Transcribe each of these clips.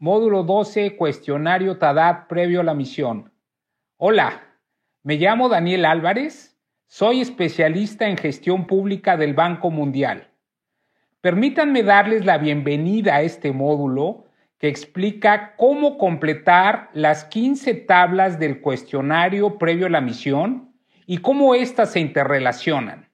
Módulo 12, cuestionario TADAT previo a la misión. Hola, me llamo Daniel Álvarez, soy especialista en gestión pública del Banco Mundial. Permítanme darles la bienvenida a este módulo que explica cómo completar las 15 tablas del cuestionario previo a la misión y cómo éstas se interrelacionan.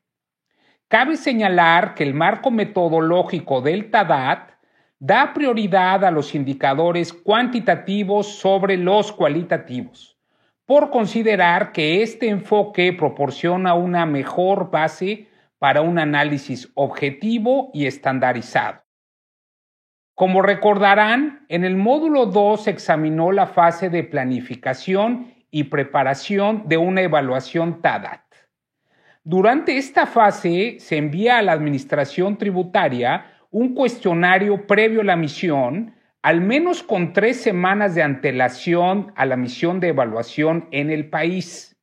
Cabe señalar que el marco metodológico del TADAT da prioridad a los indicadores cuantitativos sobre los cualitativos, por considerar que este enfoque proporciona una mejor base para un análisis objetivo y estandarizado. Como recordarán, en el módulo 2 se examinó la fase de planificación y preparación de una evaluación TADAT. Durante esta fase se envía a la Administración Tributaria un cuestionario previo a la misión, al menos con 3 semanas de antelación a la misión de evaluación en el país.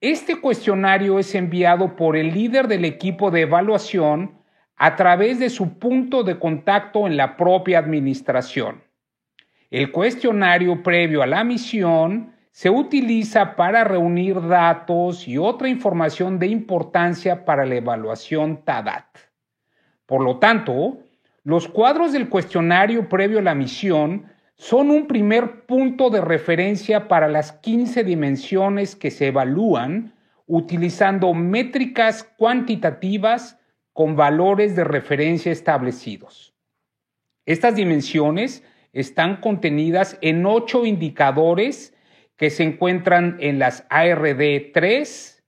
Este cuestionario es enviado por el líder del equipo de evaluación a través de su punto de contacto en la propia administración. El cuestionario previo a la misión se utiliza para reunir datos y otra información de importancia para la evaluación TADAT. Por lo tanto, los cuadros del cuestionario previo a la misión son un primer punto de referencia para las 15 dimensiones que se evalúan utilizando métricas cuantitativas con valores de referencia establecidos. Estas dimensiones están contenidas en 8 indicadores que se encuentran en las ARD 3,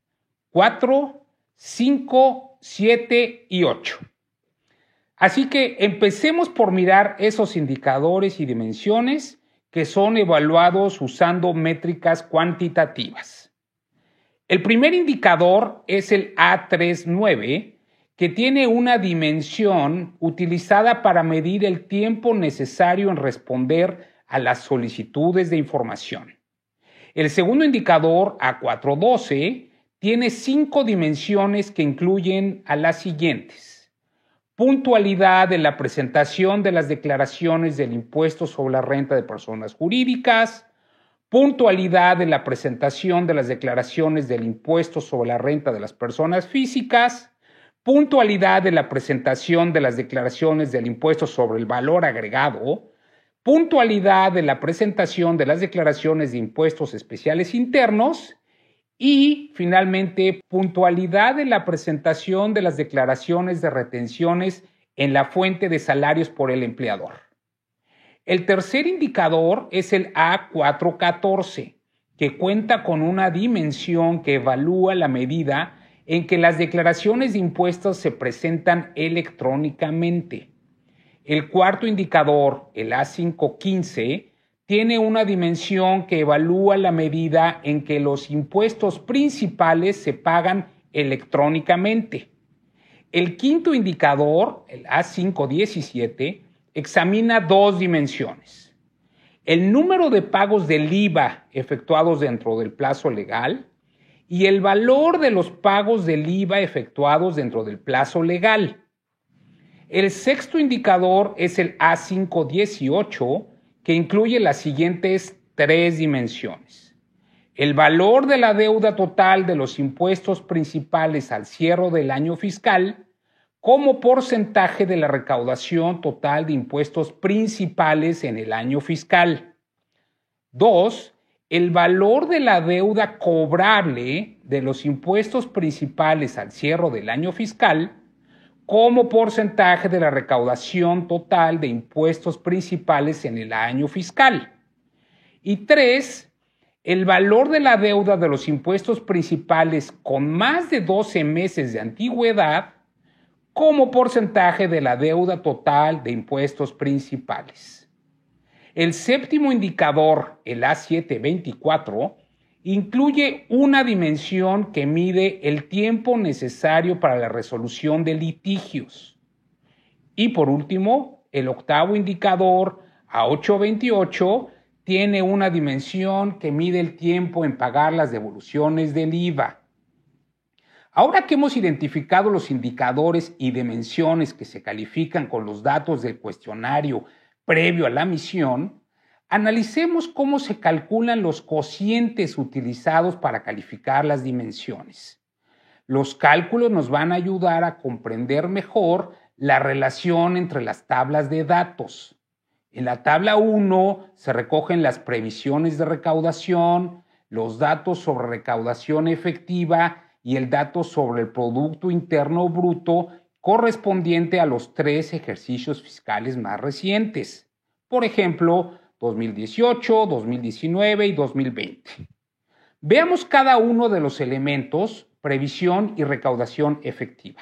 4, 5, 7 y 8. Así que empecemos por mirar esos indicadores y dimensiones que son evaluados usando métricas cuantitativas. El primer indicador es el A39, que tiene una dimensión utilizada para medir el tiempo necesario en responder a las solicitudes de información. El segundo indicador, A412, tiene 5 dimensiones que incluyen a las siguientes: puntualidad de la presentación de las declaraciones del impuesto sobre la renta de personas jurídicas, puntualidad de la presentación de las declaraciones del impuesto sobre la renta de las personas físicas, puntualidad de la presentación de las declaraciones del impuesto sobre el valor agregado, puntualidad de la presentación de las declaraciones de impuestos especiales internos y, finalmente, puntualidad de la presentación de las declaraciones de retenciones en la fuente de salarios por el empleador. El tercer indicador es el A414, que cuenta con una dimensión que evalúa la medida en que las declaraciones de impuestos se presentan electrónicamente. El cuarto indicador, el A515, tiene una dimensión que evalúa la medida en que los impuestos principales se pagan electrónicamente. El quinto indicador, el A517, examina 2 dimensiones: el número de pagos del IVA efectuados dentro del plazo legal y el valor de los pagos del IVA efectuados dentro del plazo legal. El sexto indicador es el A518, que incluye las siguientes 3 dimensiones: el valor de la deuda total de los impuestos principales al cierre del año fiscal como porcentaje de la recaudación total de impuestos principales en el año fiscal. 2. El valor de la deuda cobrable de los impuestos principales al cierre del año fiscal como porcentaje de la recaudación total de impuestos principales en el año fiscal. Y 3, el valor de la deuda de los impuestos principales con más de 12 meses de antigüedad como porcentaje de la deuda total de impuestos principales. El séptimo indicador, el A724, incluye una dimensión que mide el tiempo necesario para la resolución de litigios. Y por último, el octavo indicador, A828, tiene una dimensión que mide el tiempo en pagar las devoluciones del IVA. Ahora que hemos identificado los indicadores y dimensiones que se califican con los datos del cuestionario previo a la emisión, analicemos cómo se calculan los cocientes utilizados para calificar las dimensiones. Los cálculos nos van a ayudar a comprender mejor la relación entre las tablas de datos. En la tabla 1 se recogen las previsiones de recaudación, los datos sobre recaudación efectiva y el dato sobre el Producto Interno Bruto correspondiente a los 3 ejercicios fiscales más recientes. Por ejemplo, 2018, 2019 y 2020. Veamos cada uno de los elementos, previsión y recaudación efectiva.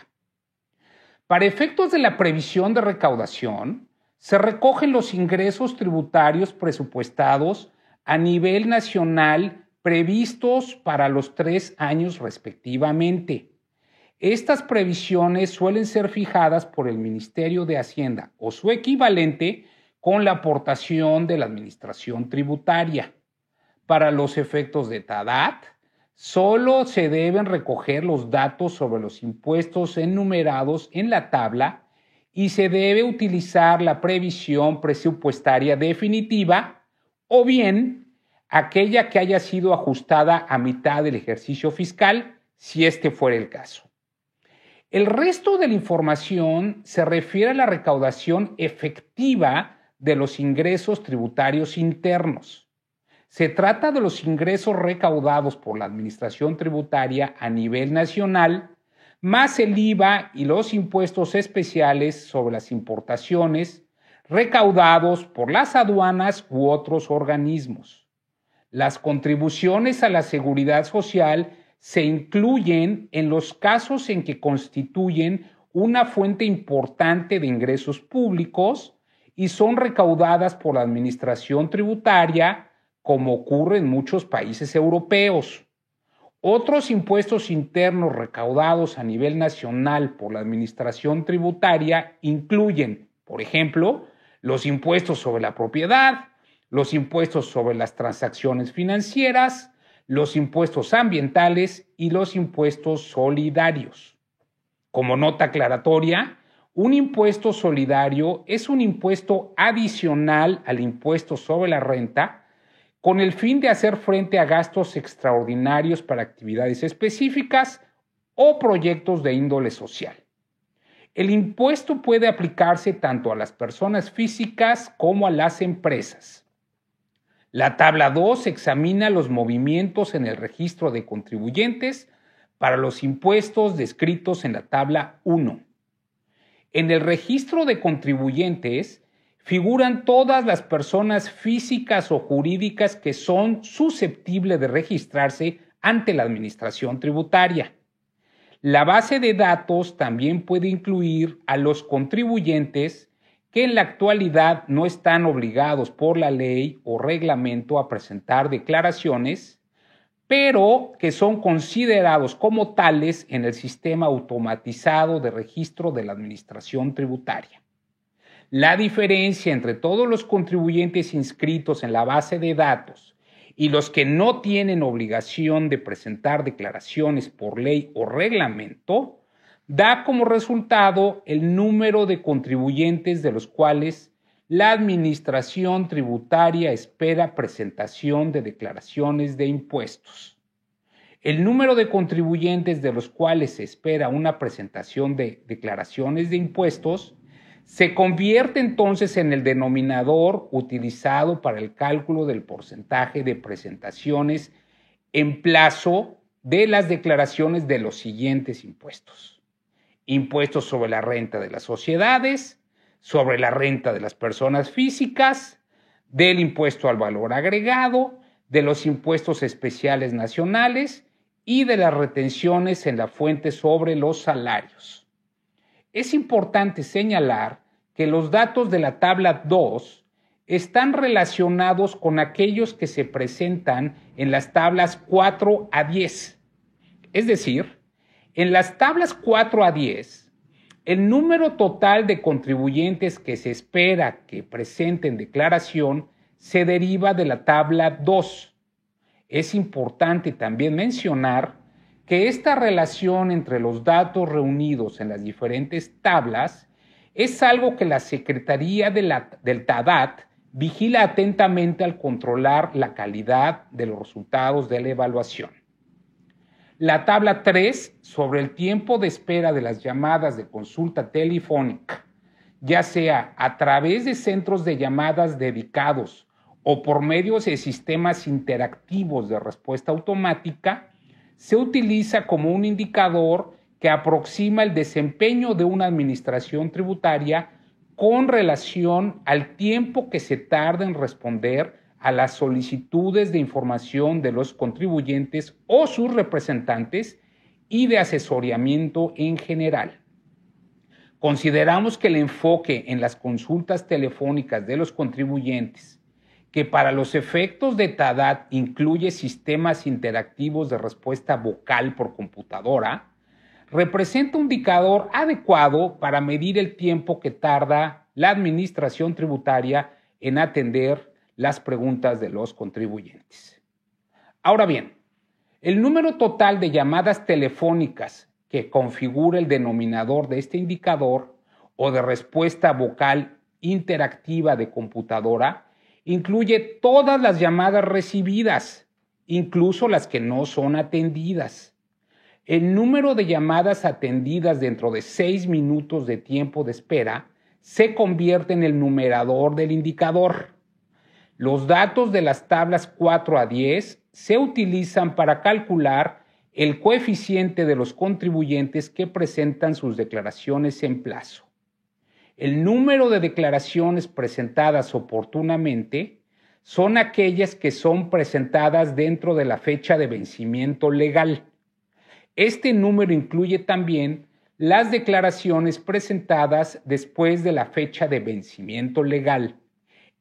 Para efectos de la previsión de recaudación, se recogen los ingresos tributarios presupuestados a nivel nacional previstos para los 3 años respectivamente. Estas previsiones suelen ser fijadas por el Ministerio de Hacienda o su equivalente con la aportación de la Administración Tributaria. Para los efectos de TADAT, solo se deben recoger los datos sobre los impuestos enumerados en la tabla y se debe utilizar la previsión presupuestaria definitiva o bien aquella que haya sido ajustada a mitad del ejercicio fiscal, si este fuera el caso. El resto de la información se refiere a la recaudación efectiva de los ingresos tributarios internos. Se trata de los ingresos recaudados por la Administración Tributaria a nivel nacional, más el IVA y los impuestos especiales sobre las importaciones recaudados por las aduanas u otros organismos. Las contribuciones a la seguridad social se incluyen en los casos en que constituyen una fuente importante de ingresos públicos y son recaudadas por la Administración Tributaria, como ocurre en muchos países europeos. Otros impuestos internos recaudados a nivel nacional por la Administración Tributaria incluyen, por ejemplo, los impuestos sobre la propiedad, los impuestos sobre las transacciones financieras, los impuestos ambientales y los impuestos solidarios. Como nota aclaratoria, un impuesto solidario es un impuesto adicional al impuesto sobre la renta con el fin de hacer frente a gastos extraordinarios para actividades específicas o proyectos de índole social. El impuesto puede aplicarse tanto a las personas físicas como a las empresas. La tabla 2 examina los movimientos en el registro de contribuyentes para los impuestos descritos en la tabla 1. En el registro de contribuyentes figuran todas las personas físicas o jurídicas que son susceptibles de registrarse ante la Administración Tributaria. La base de datos también puede incluir a los contribuyentes que en la actualidad no están obligados por la ley o reglamento a presentar declaraciones, pero que son considerados como tales en el sistema automatizado de registro de la Administración Tributaria. La diferencia entre todos los contribuyentes inscritos en la base de datos y los que no tienen obligación de presentar declaraciones por ley o reglamento da como resultado el número de contribuyentes de los cuales la Administración Tributaria espera presentación de declaraciones de impuestos. El número de contribuyentes de los cuales se espera una presentación de declaraciones de impuestos se convierte entonces en el denominador utilizado para el cálculo del porcentaje de presentaciones en plazo de las declaraciones de los siguientes impuestos: impuestos sobre la renta de las sociedades, sobre la renta de las personas físicas, del impuesto al valor agregado, de los impuestos especiales nacionales y de las retenciones en la fuente sobre los salarios. Es importante señalar que los datos de la tabla 2 están relacionados con aquellos que se presentan en las tablas 4 a 10. Es decir, en las tablas 4 a 10, el número total de contribuyentes que se espera que presenten declaración se deriva de la tabla 2. Es importante también mencionar que esta relación entre los datos reunidos en las diferentes tablas es algo que la Secretaría del TADAT vigila atentamente al controlar la calidad de los resultados de la evaluación. La tabla 3 sobre el tiempo de espera de las llamadas de consulta telefónica, ya sea a través de centros de llamadas dedicados o por medios de sistemas interactivos de respuesta automática, se utiliza como un indicador que aproxima el desempeño de una administración tributaria con relación al tiempo que se tarda en responder a las solicitudes de información de los contribuyentes o sus representantes y de asesoramiento en general. Consideramos que el enfoque en las consultas telefónicas de los contribuyentes, que para los efectos de TADAT incluye sistemas interactivos de respuesta vocal por computadora, representa un indicador adecuado para medir el tiempo que tarda la administración tributaria en atender las preguntas de los contribuyentes. Ahora bien, el número total de llamadas telefónicas que configura el denominador de este indicador o de respuesta vocal interactiva de computadora incluye todas las llamadas recibidas, incluso las que no son atendidas. El número de llamadas atendidas dentro de 6 minutos de tiempo de espera se convierte en el numerador del indicador. Los datos de las tablas 4 a 10 se utilizan para calcular el coeficiente de los contribuyentes que presentan sus declaraciones en plazo. El número de declaraciones presentadas oportunamente son aquellas que son presentadas dentro de la fecha de vencimiento legal. Este número incluye también las declaraciones presentadas después de la fecha de vencimiento legal,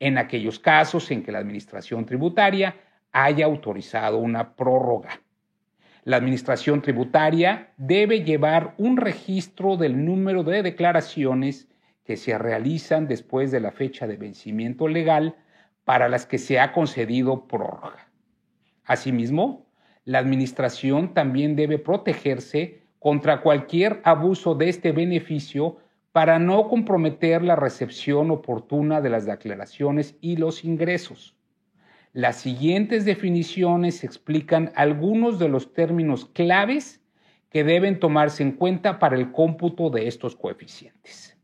en aquellos casos en que la Administración Tributaria haya autorizado una prórroga. La Administración Tributaria debe llevar un registro del número de declaraciones que se realizan después de la fecha de vencimiento legal para las que se ha concedido prórroga. Asimismo, la Administración también debe protegerse contra cualquier abuso de este beneficio para no comprometer la recepción oportuna de las declaraciones y los ingresos. Las siguientes definiciones explican algunos de los términos claves que deben tomarse en cuenta para el cómputo de estos coeficientes.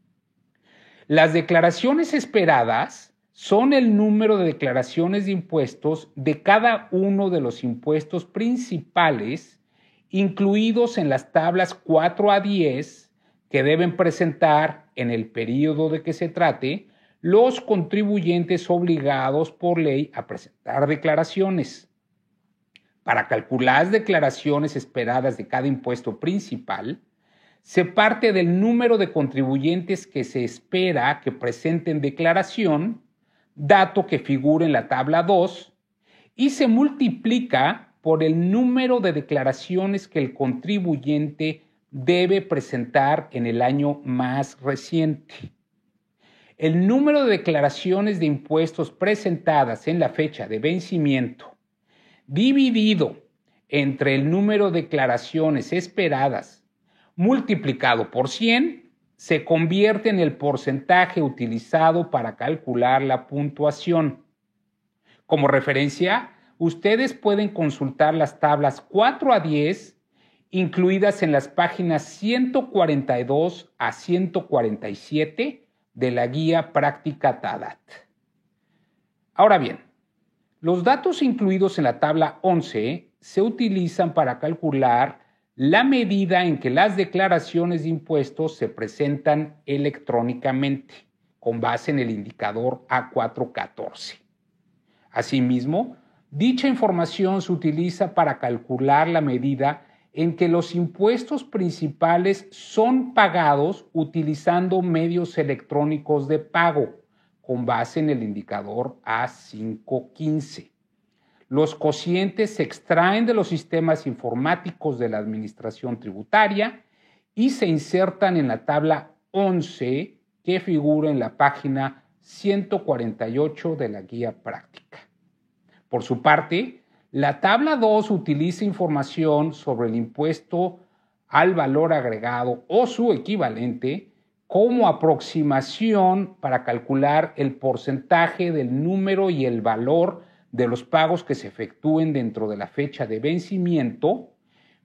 Las declaraciones esperadas son el número de declaraciones de impuestos de cada uno de los impuestos principales incluidos en las tablas 4 a 10 que deben presentar en el periodo de que se trate los contribuyentes obligados por ley a presentar declaraciones. Para calcular las declaraciones esperadas de cada impuesto principal, se parte del número de contribuyentes que se espera que presenten declaración, dato que figura en la tabla 2, y se multiplica por el número de declaraciones que el contribuyente debe presentar en el año más reciente. El número de declaraciones de impuestos presentadas en la fecha de vencimiento, dividido entre el número de declaraciones esperadas multiplicado por 100, se convierte en el porcentaje utilizado para calcular la puntuación. Como referencia, ustedes pueden consultar las tablas 4 a 10 incluidas en las páginas 142 a 147 de la guía práctica TADAT. Ahora bien, los datos incluidos en la tabla 11 se utilizan para calcular la medida en que las declaraciones de impuestos se presentan electrónicamente, con base en el indicador A414. Asimismo, dicha información se utiliza para calcular la medida en que los impuestos principales son pagados utilizando medios electrónicos de pago, con base en el indicador A515. Los cocientes se extraen de los sistemas informáticos de la Administración Tributaria y se insertan en la tabla 11 que figura en la página 148 de la guía práctica. Por su parte, la tabla 2 utiliza información sobre el impuesto al valor agregado o su equivalente como aproximación para calcular el porcentaje del número y el valor de los pagos que se efectúen dentro de la fecha de vencimiento,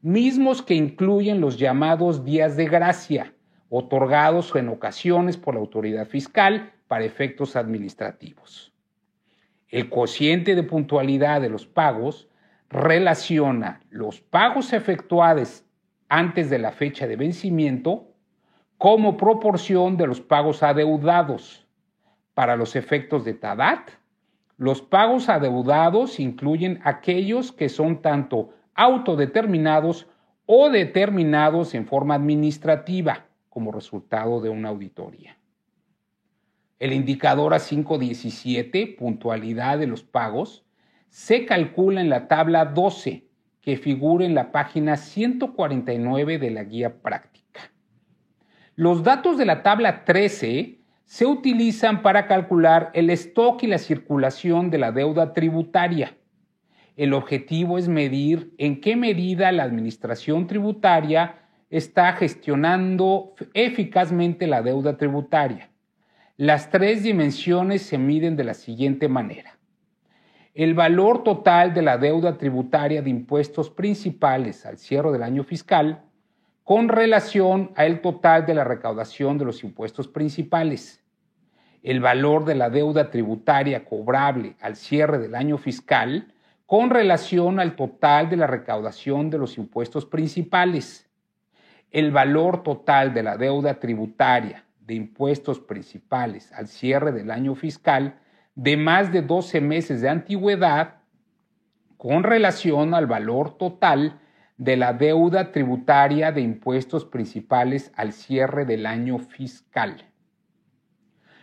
mismos que incluyen los llamados días de gracia, otorgados en ocasiones por la autoridad fiscal para efectos administrativos. El cociente de puntualidad de los pagos relaciona los pagos efectuados antes de la fecha de vencimiento como proporción de los pagos adeudados. Para los efectos de TADAT, los pagos adeudados incluyen aquellos que son tanto autodeterminados o determinados en forma administrativa como resultado de una auditoría. El indicador A517, puntualidad de los pagos, se calcula en la tabla 12, que figura en la página 149 de la guía práctica. Los datos de la tabla 13 se utilizan para calcular el stock y la circulación de la deuda tributaria. El objetivo es medir en qué medida la administración tributaria está gestionando eficazmente la deuda tributaria. Las tres dimensiones se miden de la siguiente manera. El valor total de la deuda tributaria de impuestos principales al cierre del año fiscal con relación al total de la recaudación de los impuestos principales. El valor de la deuda tributaria cobrable al cierre del año fiscal con relación al total de la recaudación de los impuestos principales. El valor total de la deuda tributaria de impuestos principales al cierre del año fiscal de más de 12 meses de antigüedad con relación al valor total de la deuda tributaria de impuestos principales al cierre del año fiscal.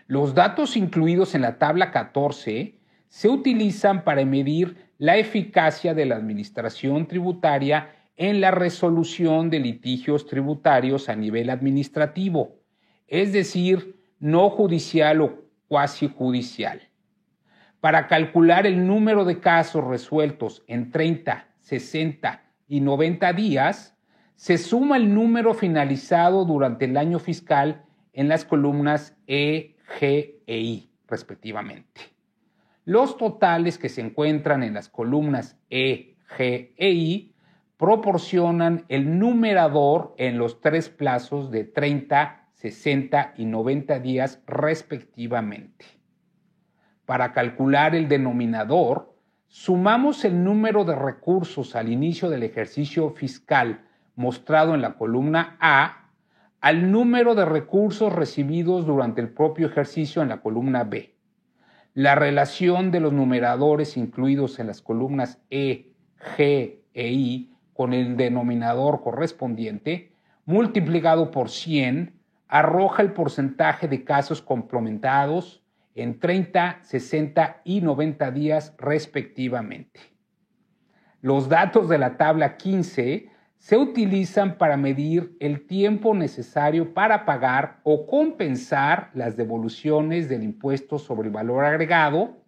Los datos incluidos en la tabla 14 se utilizan para medir la eficacia de la administración tributaria en la resolución de litigios tributarios a nivel administrativo, es decir, no judicial o cuasi judicial. Para calcular el número de casos resueltos en 30, 60 y 90 días, se suma el número finalizado durante el año fiscal en las columnas E, G e I, respectivamente. Los totales que se encuentran en las columnas E, G e I proporcionan el numerador en los tres plazos de 30, 60 y 90 días, respectivamente. Para calcular el denominador, sumamos el número de recursos al inicio del ejercicio fiscal mostrado en la columna A al número de recursos recibidos durante el propio ejercicio en la columna B. La relación de los numeradores incluidos en las columnas E, G e I con el denominador correspondiente, multiplicado por 100, arroja el porcentaje de casos complementados en 30, 60 y 90 días respectivamente. Los datos de la tabla 15 se utilizan para medir el tiempo necesario para pagar o compensar las devoluciones del impuesto sobre el valor agregado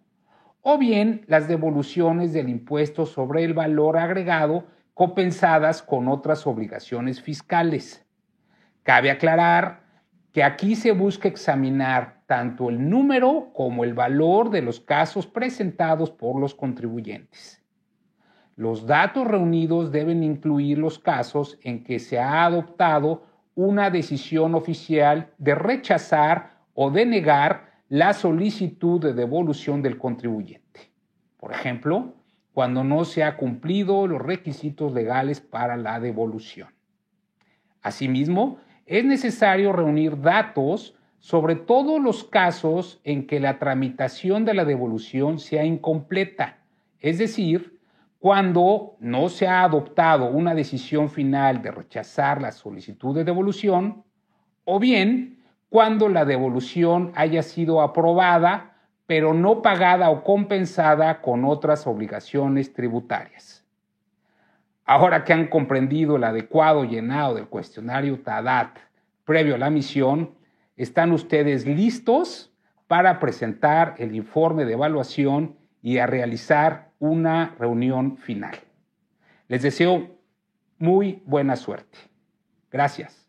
o bien las devoluciones del impuesto sobre el valor agregado compensadas con otras obligaciones fiscales. Cabe aclarar que aquí se busca examinar tanto el número como el valor de los casos presentados por los contribuyentes. Los datos reunidos deben incluir los casos en que se ha adoptado una decisión oficial de rechazar o denegar la solicitud de devolución del contribuyente. Por ejemplo, cuando no se han cumplido los requisitos legales para la devolución. Asimismo, es necesario reunir datos sobre todos los casos en que la tramitación de la devolución sea incompleta, es decir, cuando no se ha adoptado una decisión final de rechazar la solicitud de devolución, o bien cuando la devolución haya sido aprobada, pero no pagada o compensada con otras obligaciones tributarias. Ahora que han comprendido el adecuado llenado del cuestionario TADAT previo a la emisión, ¿están ustedes listos para presentar el informe de evaluación y a realizar una reunión final? Les deseo muy buena suerte. Gracias.